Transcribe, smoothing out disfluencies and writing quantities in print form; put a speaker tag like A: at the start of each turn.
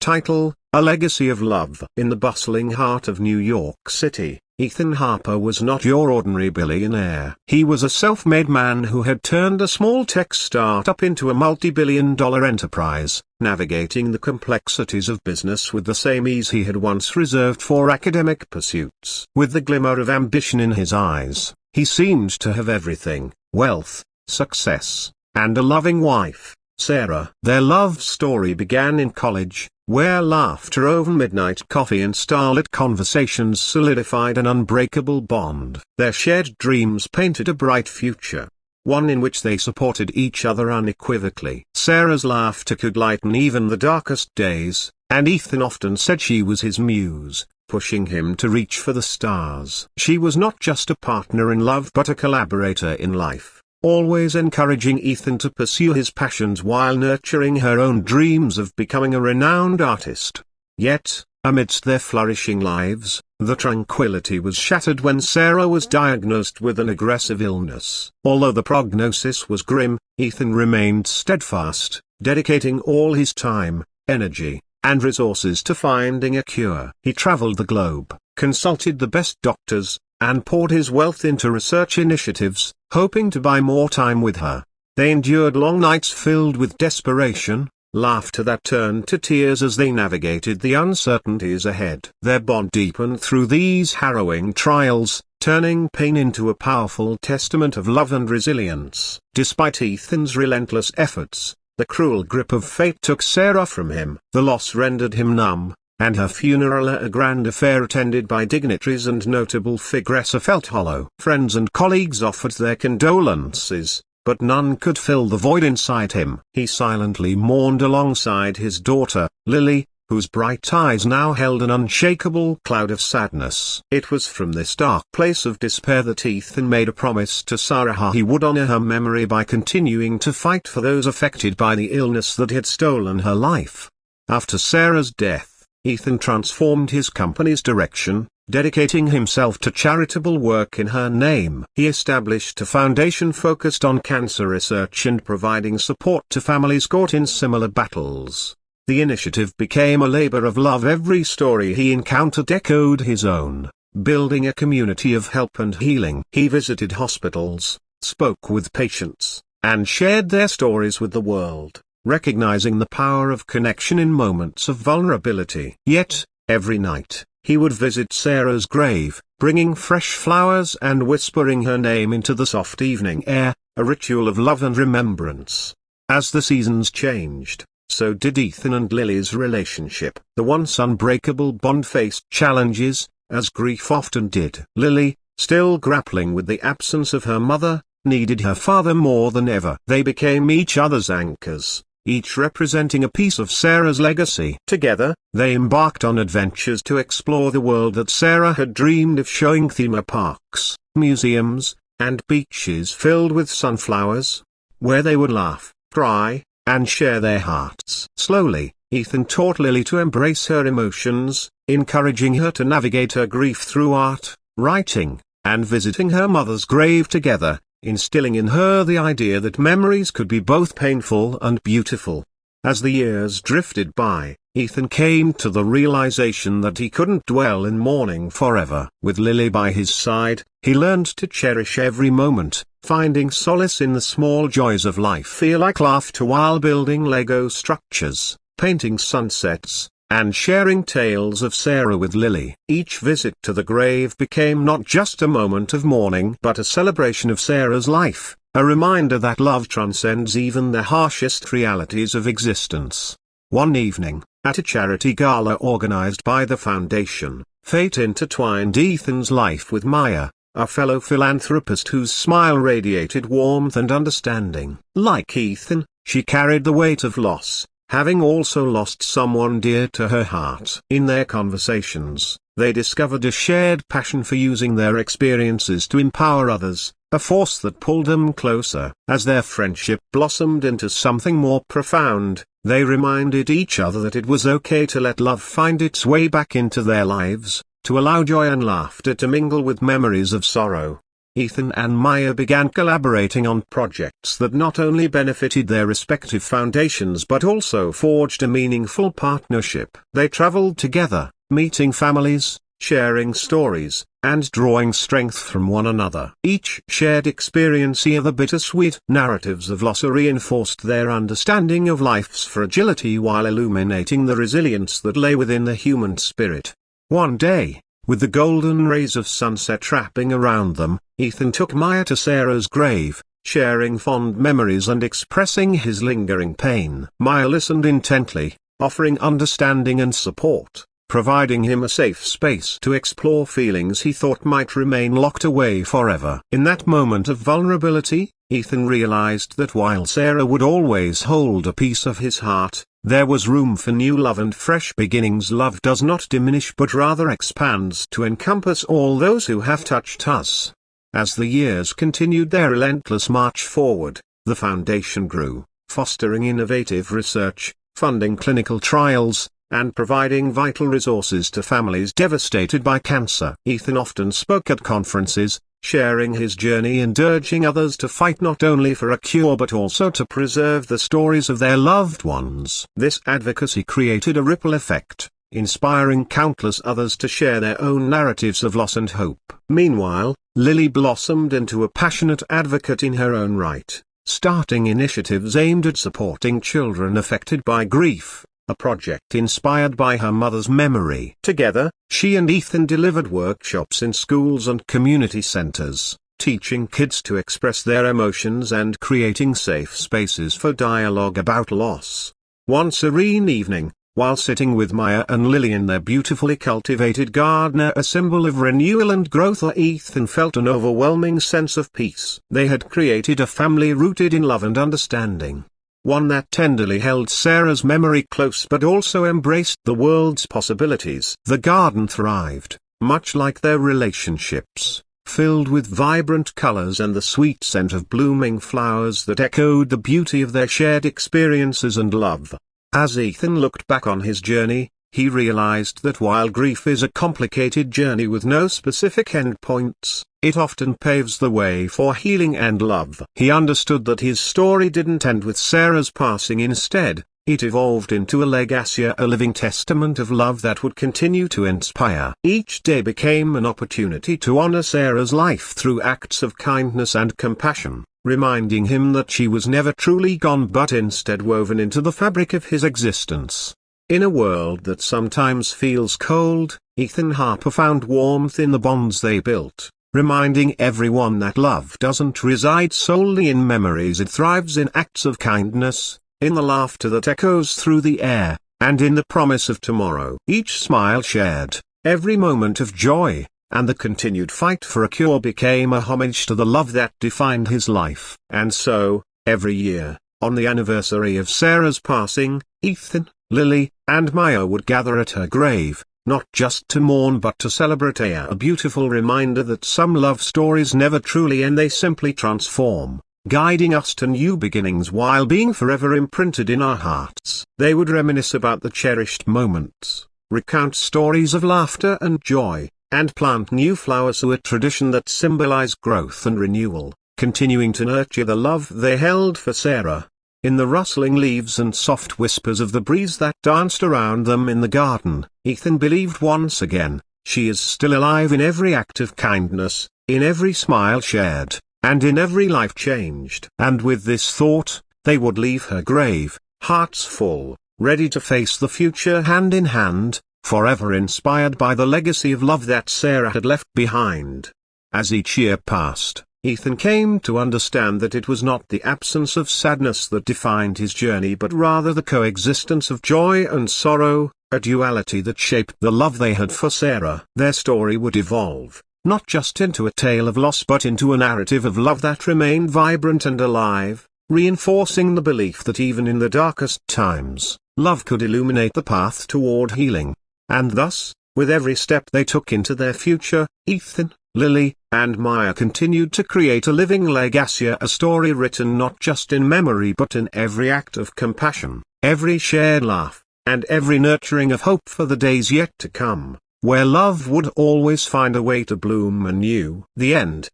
A: Title: A Legacy of Love. In the bustling heart of New York City, Ethan Harper was not your ordinary billionaire. He was a self-made man who had turned a small tech startup into a multi-billion-dollar enterprise, navigating the complexities of business with the same ease he had once reserved for academic pursuits. With the glimmer of ambition in his eyes, he seemed to have everything: wealth, success, and a loving wife, Sarah. Their love story began in college, where laughter over midnight coffee and starlit conversations solidified an unbreakable bond. Their shared dreams painted a bright future, one in which they supported each other unequivocally. Sarah's laughter could lighten even the darkest days, and Ethan often said she was his muse, pushing him to reach for the stars. She was not just a partner in love but a collaborator in life, always encouraging Ethan to pursue his passions while nurturing her own dreams of becoming a renowned artist. Yet, amidst their flourishing lives, the tranquility was shattered when Sarah was diagnosed with an aggressive illness. Although the prognosis was grim, Ethan remained steadfast, dedicating all his time, energy, and resources to finding a cure. He traveled the globe, consulted the best doctors, and poured his wealth into research initiatives, hoping to buy more time with her. They endured long nights filled with desperation, laughter that turned to tears as they navigated the uncertainties ahead. Their bond deepened through these harrowing trials, turning pain into a powerful testament of love and resilience. Despite Ethan's relentless efforts, the cruel grip of fate took Sarah from him. The loss rendered him numb, and her funeral, a grand affair attended by dignitaries and notable figures, felt hollow. Friends and colleagues offered their condolences, but none could fill the void inside him. He silently mourned alongside his daughter, Lily, whose bright eyes now held an unshakable cloud of sadness. It was from this dark place of despair that Ethan made a promise to Sarah. He would honor her memory by continuing to fight for those affected by the illness that had stolen her life. After Sarah's death, Ethan transformed his company's direction, dedicating himself to charitable work in her name. He established a foundation focused on cancer research and providing support to families caught in similar battles. The initiative became a labor of love. Every story he encountered echoed his own, building a community of help and healing. He visited hospitals, spoke with patients, and shared their stories with the world, recognizing the power of connection in moments of vulnerability. Yet, every night, he would visit Sarah's grave, bringing fresh flowers and whispering her name into the soft evening air, a ritual of love and remembrance. As the seasons changed, so did Ethan and Lily's relationship. The once unbreakable bond faced challenges, as grief often did. Lily, still grappling with the absence of her mother, needed her father more than ever. They became each other's anchors, each representing a piece of Sarah's legacy. Together, they embarked on adventures to explore the world that Sarah had dreamed of, showing theme parks, museums, and beaches filled with sunflowers, where they would laugh, cry, and share their hearts. Slowly, Ethan taught Lily to embrace her emotions, encouraging her to navigate her grief through art, writing, and visiting her mother's grave together, instilling in her the idea that memories could be both painful and beautiful. As the years drifted by, Ethan came to the realization that he couldn't dwell in mourning forever. With Lily by his side, he learned to cherish every moment, finding solace in the small joys of life. Feel like laughter while building Lego structures, painting sunsets, and sharing tales of Sarah with Lily. Each visit to the grave became not just a moment of mourning but a celebration of Sarah's life, a reminder that love transcends even the harshest realities of existence. One evening, at a charity gala organized by the foundation, fate intertwined Ethan's life with Maya, a fellow philanthropist whose smile radiated warmth and understanding. Like Ethan, she carried the weight of loss, having also lost someone dear to her heart. In their conversations, they discovered a shared passion for using their experiences to empower others, a force that pulled them closer. As their friendship blossomed into something more profound, they reminded each other that it was okay to let love find its way back into their lives, to allow joy and laughter to mingle with memories of sorrow. Ethan and Maya began collaborating on projects that not only benefited their respective foundations but also forged a meaningful partnership. They traveled together, meeting families, sharing stories, and drawing strength from one another. Each shared experience, the bittersweet narratives of loss, reinforced their understanding of life's fragility while illuminating the resilience that lay within the human spirit. One day, with the golden rays of sunset wrapping around them, Ethan took Maya to Sarah's grave, sharing fond memories and expressing his lingering pain. Maya listened intently, offering understanding and support, providing him a safe space to explore feelings he thought might remain locked away forever. In that moment of vulnerability, Ethan realized that while Sarah would always hold a piece of his heart, there was room for new love and fresh beginnings. Love does not diminish but rather expands to encompass all those who have touched us. As the years continued their relentless march forward, the foundation grew, fostering innovative research, funding clinical trials, and providing vital resources to families devastated by cancer. Ethan often spoke at conferences, sharing his journey and urging others to fight not only for a cure but also to preserve the stories of their loved ones. This advocacy created a ripple effect, inspiring countless others to share their own narratives of loss and hope. Meanwhile, Lily blossomed into a passionate advocate in her own right, starting initiatives aimed at supporting children affected by grief, a project inspired by her mother's memory. Together, she and Ethan delivered workshops in schools and community centers, teaching kids to express their emotions and creating safe spaces for dialogue about loss. One serene evening, while sitting with Maya and Lily in their beautifully cultivated garden, a symbol of renewal and growth, Ethan felt an overwhelming sense of peace. They had created a family rooted in love and understanding. One that tenderly held Sarah's memory close but also embraced the world's possibilities. The garden thrived, much like their relationships, filled with vibrant colors and the sweet scent of blooming flowers that echoed the beauty of their shared experiences and love. As Ethan looked back on his journey, he realized that while grief is a complicated journey with no specific endpoints, it often paves the way for healing and love. He understood that his story didn't end with Sarah's passing. Instead, it evolved into a legacy, a living testament of love that would continue to inspire. Each day became an opportunity to honor Sarah's life through acts of kindness and compassion, reminding him that she was never truly gone but instead woven into the fabric of his existence. In a world that sometimes feels cold, Ethan Harper found warmth in the bonds they built, reminding everyone that love doesn't reside solely in memories. It thrives in acts of kindness, in the laughter that echoes through the air, and in the promise of tomorrow. Each smile shared, every moment of joy, and the continued fight for a cure became a homage to the love that defined his life. And so, every year, on the anniversary of Sarah's passing, Ethan, Lily, and Maya would gather at her grave, not just to mourn but to celebrate, a beautiful reminder that some love stories never truly end, they simply transform, guiding us to new beginnings while being forever imprinted in our hearts. They would reminisce about the cherished moments, recount stories of laughter and joy, and plant new flowers to a tradition that symbolized growth and renewal, continuing to nurture the love they held for Sarah. In the rustling leaves and soft whispers of the breeze that danced around them in the garden, Ethan believed once again, she is still alive in every act of kindness, in every smile shared, and in every life changed. And with this thought, they would leave her grave, hearts full, ready to face the future hand in hand, forever inspired by the legacy of love that Sarah had left behind. As each year passed, Ethan came to understand that it was not the absence of sadness that defined his journey but rather the coexistence of joy and sorrow, a duality that shaped the love they had for Sarah. Their story would evolve, not just into a tale of loss but into a narrative of love that remained vibrant and alive, reinforcing the belief that even in the darkest times, love could illuminate the path toward healing. And thus, with every step they took into their future, Ethan, Lily, and Maya continued to create a living legacy, a story written not just in memory but in every act of compassion, every shared laugh, and every nurturing of hope for the days yet to come, where love would always find a way to bloom anew. The end.